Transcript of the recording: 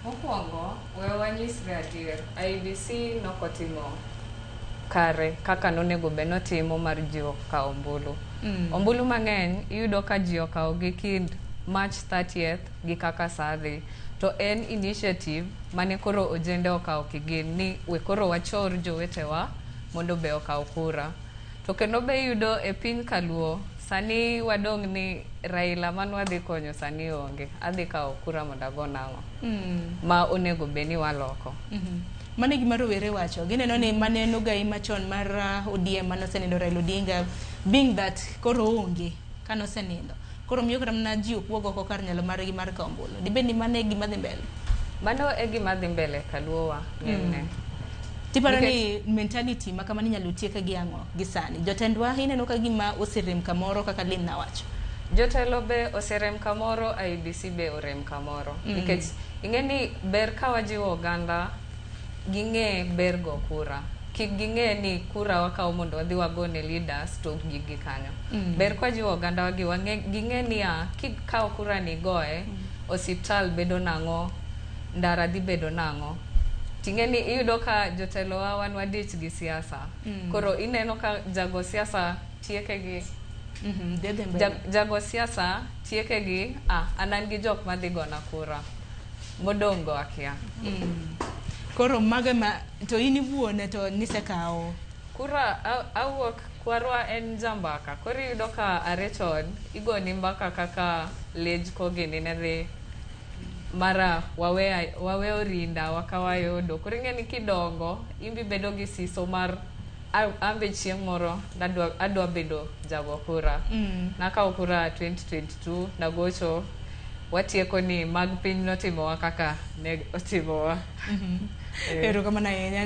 Mokwongo, we wanyisre adier, IEBC nokotimo kare kaka nonego be notimo mar jiwo ka ombulu. Ombulu mang'eny iyudo ka ji okawo gi kind March 30th gi kaka sadhi. To en initiative mane koro ojende okawo kigin ni we koro wachor jowetewa mondo be okaw kura. To kendo be yudo e piny kaluo sani wadong' ni Raila man wadhi konyo sani onge. Adhi kawo kura mondo ago nang'o. Ma onego be ni waloko. Mane gima rowere wacho. Gineno ni mane nugai machon mar ODM manosenindo Raila Odinga being that koro onge kanosenindo. Koro miyo kata mana ji opwogo oko kar nyalo margi mar kawo ombulu. Dibed ni mane gima dhi mbele? Mano e gima dhi mbele kaluowa ng'enyne. Tiparo ni mentality ma kamani nyalo tieke gi ang'o gi sani. Jotendwa ineno ka gima oserem kamoro kaka Lynn nawacho. Jotelo be oserem kamoro, IEBC be orem kamoro. Nikech ing'eni ber ka wajiwo oganda ging'e ber go kura. Kik ging'e ni kura wakawo mondo wadhi wagone leaders to gigi kanyo. Ber kwa jiwo oganda wagi ging'e ni kikawo kura ni goe, osiptal bedo nang'o, ndara dhi bedo nang'o. Ting'eni iyudo ka jotelo wa wan wadich gi siasa. Koro ineno ka jago siasa tieke gi jago siasa tieke gi anan gi jok madhi gona kura modong' go akia. Koro maga ma to iniwuone to nisekawo kura awuok kwarwa en jambaka. Koro iyudo ka arechon igoni mbaka kaka lej kogini nedhi mara wawe orinda wakawayodo. Koro ing'eni kidongo imbi bedo gi siso mar ambe chieng' moro adwa bedo jago kura. Nakawo kura 2022 nagocho watieko ni mag piny notimowa kaka ne otimowa. Erokamano ahinya.